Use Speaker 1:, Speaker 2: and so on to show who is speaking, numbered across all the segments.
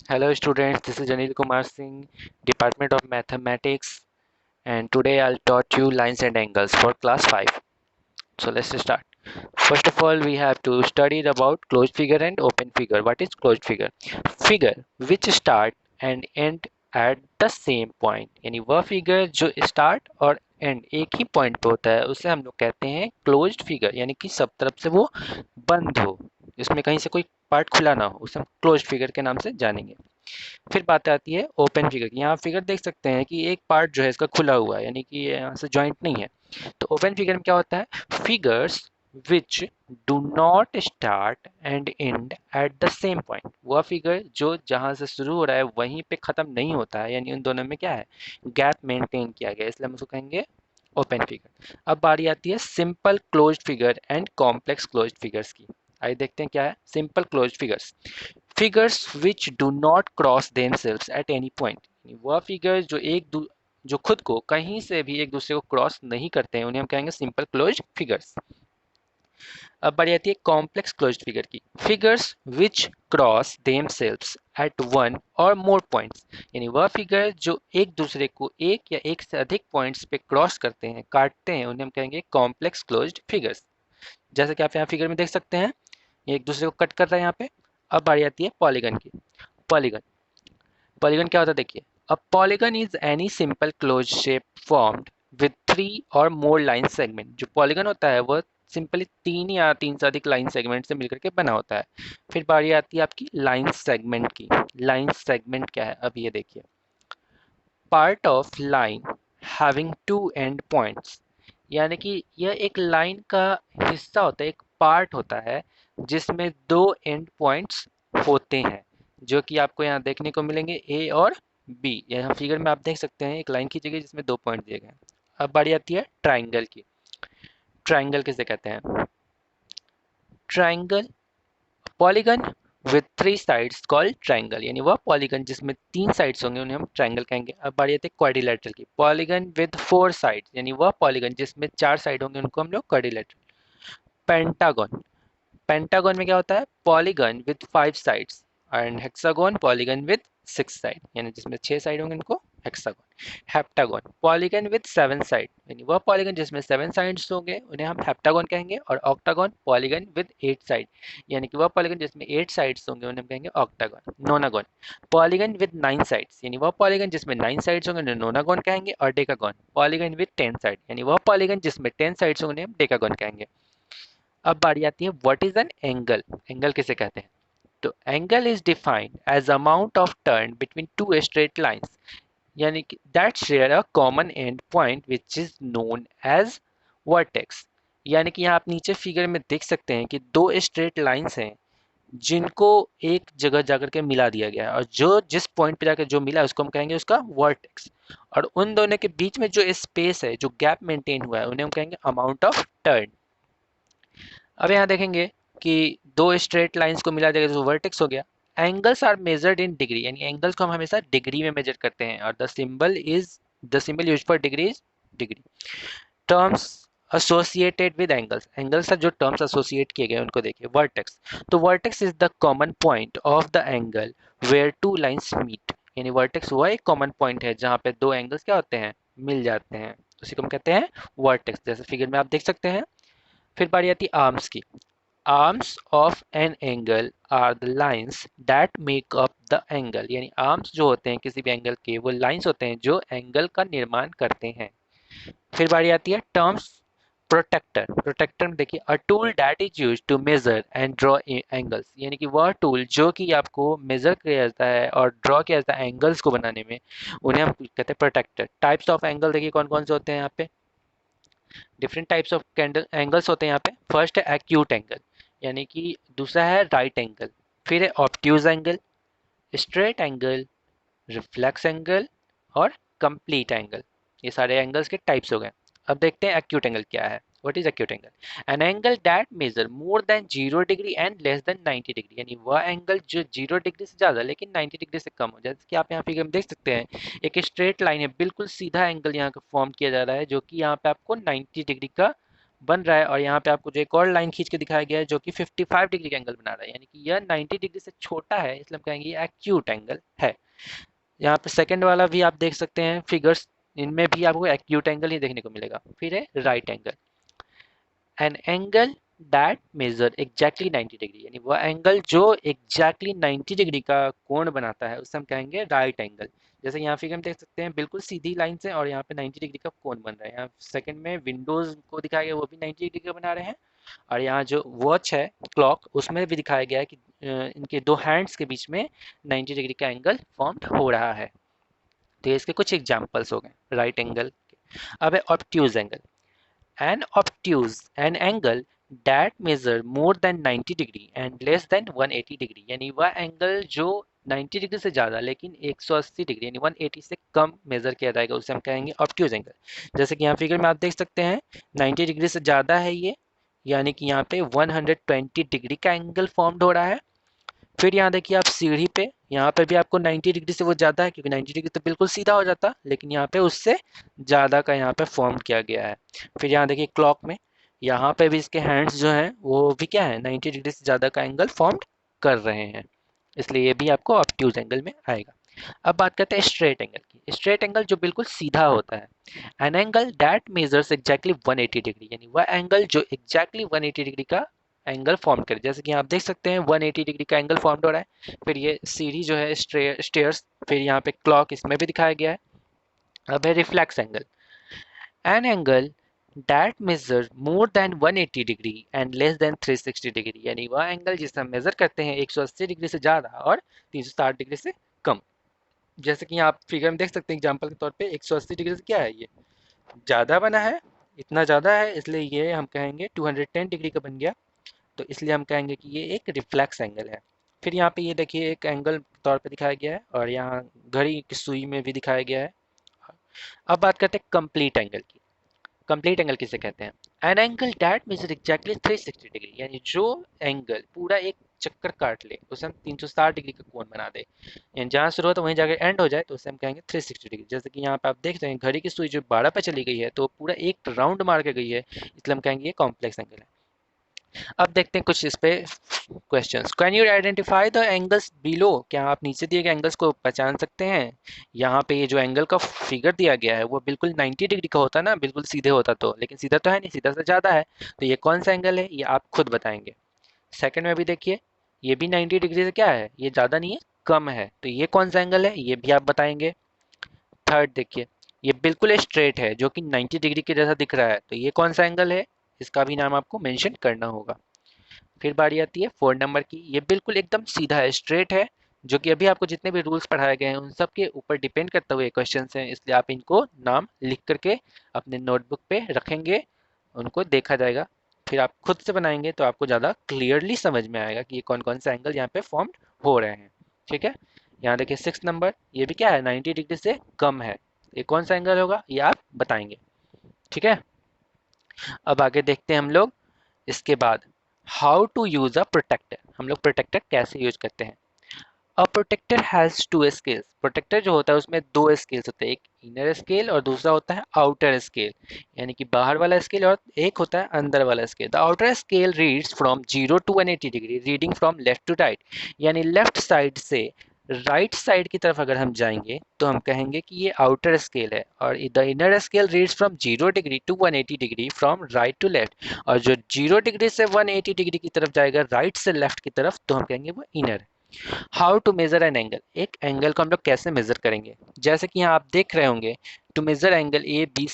Speaker 1: Hello students, this is Anil Kumar Singh, Department of Mathematics, and today I'll taught you lines and angles for class 5. So let's start. First of all, we have to study about closed figure and open figure. What is closed figure? Figure which start and end at the same point. यानी वह figure जो start और and एक ही point पे होता है उसे हम लोग कहते हैं क्लोज्ड फिगर, यानी कि सब तरफ से वो बंद हो, इसमें कहीं से कोई पार्ट खुला ना हो, उसे हम क्लोज्ड फिगर के नाम से जानेंगे। फिर बात आती है ओपन फिगर की। यहाँ फिगर देख सकते हैं कि एक पार्ट जो है इसका खुला हुआ है, यानी कि ये यहाँ से जॉइंट नहीं है। तो ओपन फिगर में क्या होता है? Figures which do not start and and at the same point. वह फिगर जो जहाँ से शुरू हो रहा है वहीं पे खत्म नहीं होता है, यानी उन दोनों में क्या है, गैप मेंटेन किया गया, इसलिए हम उसको कहेंगे ओपन फिगर। अब बारी आती है simple closed figure and complex closed figures की। आइए देखते हैं क्या है simple closed figures. Figures which do not cross themselves at any point. वह फिगर जो जो खुद को कहीं से भी एक दूसरे को क्रॉस नहीं करते हैं उन्हें हम कहेंगे सिंपल क्लोज्ड फिगर्स। अब बारी आती है कॉम्प्लेक्स क्लोज्ड फिगर की। Figures which cross themselves at one or more points. यानी वह फिगर जो एक दूसरे को एक या एक से अधिक पॉइंट्स पे क्रॉस करते हैं, काटते हैं, उन्हें हम कहेंगे कॉम्प्लेक्स क्लोज्ड फिगर्स। जैसे कि आप यहाँ फिगर में देख सकते हैं, ये एक दूसरे को कट कर रहा है यहाँ पे। अब बारी आती है पॉलीगन की। पॉलीगन, पॉलीगन क्या होता है देखिए। A polygon is any simple close shape formed with three और मोर लाइन सेगमेंट। जो पॉलीगन होता है वह सिंपली तीन या तीन से अधिक लाइन सेगमेंट से मिलकर के बना होता है। फिर बारी आती है आपकी लाइन सेगमेंट की। लाइन सेगमेंट क्या है, अब ये देखिए। Part of line having two end points. यानी कि यह एक लाइन का हिस्सा होता है, एक पार्ट होता है जिसमें दो एंड पॉइंट्स होते हैं, जो कि आपको यहाँ देखने को मिलेंगे ए और बी। यहाँ फिगर में आप देख सकते हैं एक लाइन खींची गई जिसमें दो पॉइंट दिए गए हैं। अब बारी आती है ट्राइंगल की। ट्राइंगल किसे कहते हैं? Triangle, polygon with three sides called triangle. यानी वह पॉलीगन जिसमें तीन साइड्स होंगे उन्हें हम ट्राइंगल कहेंगे। अब बारी आती है क्वाड्रिलेटरल की। पॉलीगन विद फोर साइड्स, यानी वह पॉलीगन जिसमें चार साइड होंगे उनको हम लोग क्वाड्रिलेटरल। पेंटागन, पेंटागन में क्या होता है? Polygon with five sides. And hexagon, polygon with six side, यानी जिसमें छह साइड होंगे उनको hexagon. Heptagon, polygon with seven side, यानी वह पॉलीगन जिसमें सेवन साइड्स होंगे उन्हें हम हेप्टागन कहेंगे। और octagon, polygon with eight side, यानी कि वह पॉलीगन जिसमें एट साइड्स होंगे उन्हें हम कहेंगे octagon. नोनागन, polygon with nine sides, यानी वह पॉलीगन जिसमें नाइन साइड्स होंगे उन्हें नोनागन कहेंगे। और decagon, polygon with ten side, यानी वह पॉलीगन जिसमें टेन साइड्स होंगे उन्हें हम डेकागन कहेंगे। अब बारी आती है what is an angle. Angle किसे कहते हैं? तो angle is defined as amount of turn between two straight lines, यानी कि that share a common end point which is known as vertex. यानी कि यहाँ आप नीचे फिगर में देख सकते हैं कि दो स्ट्रेट लाइंस हैं जिनको एक जगह जाकर के मिला दिया गया है, और जो जिस पॉइंट पे जाकर जो मिला है उसको हम कहेंगे उसका वर्टेक्स। और उन दोनों के बीच में जो स्पेस है, जो गैप मेंटेन हुआ है, उन्हें हम कहेंगे अमाउंट ऑफ टर्न। अब यहाँ देखेंगे कि दो स्ट्रेट लाइंस को मिला देगा तो वर्टेक्स हो गया। Angles are measured in degree, यानी एंगल्स को हम हमेशा डिग्री में मेजर करते हैं। और the symbol use for degree is degree. Terms associated with angles, angles से जो टर्म्स एसोसिएट किए गए उनको देखिए। वर्टेक्स, तो vertex is the common point of the angle where two lines meet. यानी वर्टेक्स वह एक कॉमन पॉइंट है जहाँ पे दो एंगल्स क्या होते हैं, मिल जाते हैं, उसी को हम कहते हैं वर्टेक्स, जैसे फिगर में आप देख सकते हैं। फिर बारी आती है आर्म्स की। Arms of an angle are the lines that make up the angle, यानी आर्म्स जो होते हैं किसी भी एंगल के वो लाइंस होते हैं जो एंगल का निर्माण करते हैं। फिर बारी आती है टर्म्स। प्रोटेक्टर, प्रोटेक्टर में देखिए a tool that is use to measure and draw angles, यानी कि वह टूल जो कि आपको मेजर किया जाता है और ड्रॉ किया जाता है एंगल्स को बनाने में, उन्हें हम कहते हैं प्रोटेक्टर। टाइप्स ऑफ एंगल देखिए कौन कौन से होते हैं यहाँ पे। Different types of candle angles होते हैं यहाँ पे। फर्स्ट है एक्यूट एंगल, यानी कि दूसरा है राइट एंगल। फिर है obtuse angle, straight angle, reflex angle और कंप्लीट एंगल। ये सारे एंगल्स के टाइप्स हो गए। अब देखते हैं एक्यूट एंगल क्या है। What is acute angle? An angle that measure more than 0 degree and less than 90 degree, यानी वह एंगल जो 0 डिग्री से ज़्यादा लेकिन 90 डिग्री से कम हो। जैसे कि आप यहाँ फिगर में देख सकते हैं एक स्ट्रेट लाइन है, बिल्कुल सीधा एंगल यहाँ का फॉर्म किया जा रहा है जो कि यहाँ पे आपको 90 डिग्री का बन रहा है और यहाँ पे आपको जो एक और लाइन खींच के दिखाया गया है जो कि 55 डिग्री का एंगल बना रहा है, यानी कि यह 90 डिग्री से छोटा है, इसलिए हम कहेंगे ये एक्यूट एंगल है। यहाँ पे सेकंड वाला भी आप देख सकते हैं फिगर्स, इनमें भी आपको एक्यूट एंगल ही देखने को मिलेगा। फिर है right angle, an angle that measure exactly 90 degree, यानी वह एंगल जो एग्जैक्टली 90 डिग्री का कोण बनाता है उसे हम कहेंगे राइट एंगल। जैसे यहाँ फिगर में देख सकते हैं बिल्कुल सीधी लाइन से और यहाँ पे 90 डिग्री का कोण बन रहा है। यहाँ सेकंड में विंडोज को दिखाया गया, वो भी 90 डिग्री का बना रहे हैं, और यहाँ जो वॉच है क्लॉक उसमें भी दिखाया गया है कि इनके दो हैंड्स के बीच में 90 डिग्री का एंगल फॉर्म हो रहा है। तो ये इसके कुछ एग्जाम्पल्स हो गए राइट एंगल के। अब है obtuse angle. An obtuse, an angle that measure more than 90 degree and less than 180 degree, यानी वह एंगल जो 90 डिग्री से ज़्यादा लेकिन 180 डिग्री यानी 180 से कम मेजर किया जाएगा उसे हम कहेंगे ऑब्ट्यूज एंगल। जैसे कि यहाँ फिगर में आप देख सकते हैं 90 डिग्री से ज़्यादा है ये, यानी कि यहाँ पे 120 डिग्री का एंगल फॉर्म्ड हो रहा है। फिर यहाँ देखिए आप सीढ़ी पे, यहाँ पे भी आपको 90 डिग्री से वो ज़्यादा है, क्योंकि 90 डिग्री तो बिल्कुल सीधा हो जाता, लेकिन यहाँ पे उससे ज़्यादा का यहाँ पे फॉर्म किया गया है। फिर यहाँ देखिए क्लॉक में, यहाँ पे भी इसके हैंड्स जो हैं वो भी क्या है 90 डिग्री से ज़्यादा का एंगल फॉर्म कर रहे हैं, इसलिए ये भी आपको ऑब्ट्यूज एंगल में आएगा। अब बात करते हैं स्ट्रेट एंगल की। स्ट्रेट एंगल जो बिल्कुल सीधा होता है, N angle that measures exactly 180 degree, यानी वह एंगल जो एग्जैक्टली 180 डिग्री का एंगल फॉर्म करे। जैसे कि आप देख सकते हैं 180 डिग्री का एंगल फॉर्म हो रहा है। फिर ये सीढ़ी जो है स्टेयर्स, फिर यहाँ पे क्लॉक इसमें भी दिखाया गया है। अब है reflex angle, an angle that measure more than 180 degree and less than 360 degree, यानी वह एंगल जिसे हम मेजर करते हैं 180 डिग्री से ज़्यादा और 360 डिग्री से कम। जैसे कि आप फिगर में देख सकते हैं एग्जांपल के तौर पे 180 डिग्री से क्या है, ये ज़्यादा बना है, इतना ज़्यादा है, इसलिए ये हम कहेंगे 210 डिग्री का बन गया, तो इसलिए हम कहेंगे कि ये एक रिफ्लेक्स एंगल है। फिर यहाँ पे ये देखिए एक एंगल के तौर पे दिखाया गया है और यहाँ घड़ी की सुई में भी दिखाया गया है। अब बात करते हैं कंप्लीट एंगल की। कंप्लीट एंगल किसे कहते हैं? An angle that measure exactly 360 degree, यानी जो एंगल पूरा एक चक्कर काट ले उसे हम 360 डिग्री का कोण बना दे, यानी जहाँ शुरू हो तो वहीं जाकर एंड हो जाए, तो उसे हम कहेंगे 360 डिग्री। जैसे कि यहाँ पे आप देख रहे हैं घड़ी की सुई जो 12 पे चली गई है तो पूरा एक राउंड मार के गई है, इसलिए हम कहेंगे ये कॉम्प्लेक्स एंगल है। अब देखते हैं कुछ इस पे questions. Can you identify the angles below, क्या आप नीचे दिए गए एंगल्स को पहचान सकते हैं? यहाँ पे ये जो एंगल का फिगर दिया गया है वो बिल्कुल 90 डिग्री का होता ना, बिल्कुल सीधे होता तो, लेकिन सीधा तो है नहीं, सीधा से ज़्यादा है, तो ये कौन सा एंगल है ये आप खुद बताएंगे। सेकंड में भी देखिए ये भी 90 डिग्री से क्या है, ये ज़्यादा नहीं है, कम है, तो ये कौन सा एंगल है ये भी आप बताएंगे। थर्ड देखिए ये बिल्कुल स्ट्रेट है जो कि 90 डिग्री के जैसा दिख रहा है, तो ये कौन सा एंगल है, इसका भी नाम आपको मेंशन करना होगा। फिर बारी आती है 4 नंबर की, ये बिल्कुल एकदम सीधा है, स्ट्रेट है, जो कि अभी आपको जितने भी रूल्स पढ़ाए गए हैं उन सब के ऊपर डिपेंड करते हुए क्वेश्चन हैं, इसलिए आप इनको नाम लिख करके अपने नोटबुक पे रखेंगे, उनको देखा जाएगा, फिर आप खुद से बनाएंगे तो आपको ज़्यादा क्लियरली समझ में आएगा कि ये कौन कौन से एंगल यहाँ पे फॉर्म हो रहे हैं। ठीक है, यहाँ देखिए 6 नंबर, ये भी क्या है 90 डिग्री से कम है, ये कौन सा एंगल होगा ये आप बताएंगे। ठीक है, अब आगे देखते हैं हम लोग इसके बाद how to use a protractor, हम लोग प्रोटेक्टर कैसे यूज करते हैं। A protractor has two scales, protractor जो होता है उसमें दो स्केल्स होते हैं, एक इनर स्केल और दूसरा होता है आउटर स्केल, यानी कि बाहर वाला स्केल और एक होता है अंदर वाला scale. The outer scale reads from 0 to 180 degree, reading from left to right, यानी लेफ्ट साइड से राइट साइड की तरफ अगर हम जाएंगे तो हम कहेंगे कि ये आउटर स्केल है, और the inner scale reads from 0 degree to 180 degree from right to left, और जो 0 डिग्री से 180 डिग्री की तरफ जाएगा राइट से लेफ्ट की तरफ तो हम कहेंगे वो इनर है। How to measure an angle, एक एंगल को हम लोग कैसे मेजर करेंगे, जैसे कि यहाँ आप देख रहे होंगे to measure angle A B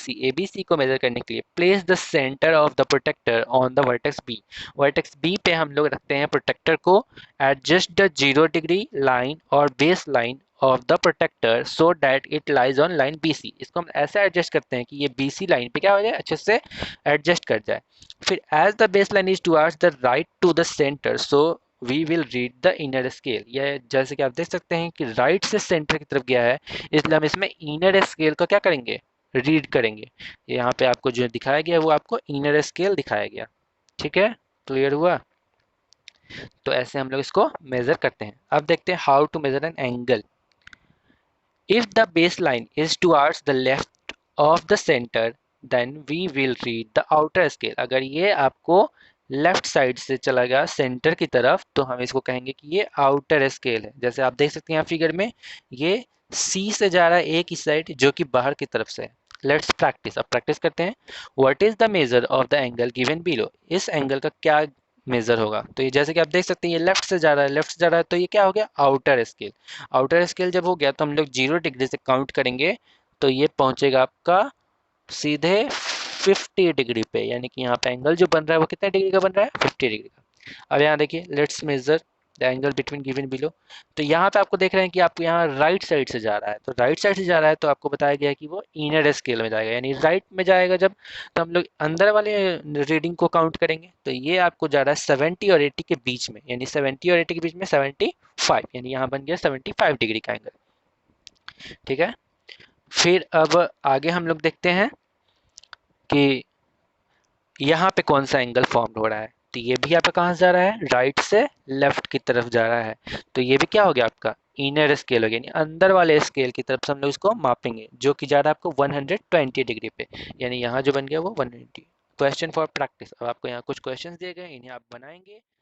Speaker 1: C को मेजर करने के लिए place the centre of the protractor on the vertex B, vertex B पे हम लोग रखते हैं प्रोटेक्टर को, एडजस्ट द 0 डिग्री लाइन और base line of the protractor so that it lies on line B C, इसको हम ऐसे एडजस्ट करते हैं कि ये बी सी लाइन पे क्या हो जाए, अच्छे से एडजस्ट कर जाए। फिर as the base line is towards the right to the centre so we will read the inner scale, यह जैसे कि आप देख सकते हैं कि राइट से सेंटर की तरफ गया है, इसलिए हम इसमें इनर स्केल का क्या करेंगे, रीड करेंगे। यहाँ पे आपको जो दिखाया गया है वो आपको इनर स्केल दिखाया गया। ठीक है, क्लियर हुआ? तो ऐसे हम लोग इसको मेजर करते हैं। अब देखते हैं how to measure an angle. If the base line is towards the left of the center, then we will read the outer scale. अगर ये आपको लेफ्ट साइड से चला गया सेंटर की तरफ तो हम इसको कहेंगे कि ये आउटर स्केल है। जैसे आप देख सकते हैं यहाँ फिगर में ये सी से जा रहा है एक ही साइड जो कि बाहर की तरफ से है। लेट्स प्रैक्टिस, अब प्रैक्टिस करते हैं। What is the measure of the angle given below, इस एंगल का क्या मेजर होगा। तो ये जैसे कि आप देख सकते हैं ये लेफ्ट से जा रहा है, लेफ्ट से जा रहा है तो ये क्या हो गया आउटर स्केल। आउटर स्केल जब हो गया तो हम लोग 0 डिग्री से काउंट करेंगे तो ये पहुंचेगा आपका सीधे 50 डिग्री पे, यानी कि यहाँ पे एंगल जो बन रहा है वो कितने डिग्री का बन रहा है 50 डिग्री का। अब यहाँ देखिए let's measure the angle between given below. तो यहाँ पे आपको देख रहे हैं कि आपको यहाँ राइट साइड से जा रहा है, तो राइट साइड से जा रहा है तो आपको बताया गया है कि वो इनर स्केल में जाएगा, यानी राइट में जाएगा जब, तो हम लोग अंदर वाले रीडिंग को काउंट करेंगे तो ये आपको जा रहा है 70 और 80 के बीच में, यानी 70 और 80 के बीच में 75, यानी यहाँ बन गया 75 डिग्री का एंगल। ठीक है, फिर अब आगे हम लोग देखते हैं कि यहाँ पे कौन सा एंगल फॉर्म हो रहा है। तो ये भी आपका कहाँ से जा रहा है राइट से लेफ्ट की तरफ जा रहा है, तो ये भी क्या हो गया आपका इनर स्केल हो गया, यानी अंदर वाले स्केल की तरफ से हम लोग इसको मापेंगे जो कि जा रहा है आपको 120 डिग्री पे, यानी यहाँ जो बन गया वो 120। क्वेश्चन फॉर प्रैक्टिस, अब आपको यहाँ कुछ क्वेश्चंस दिए गए इन्हें आप बनाएंगे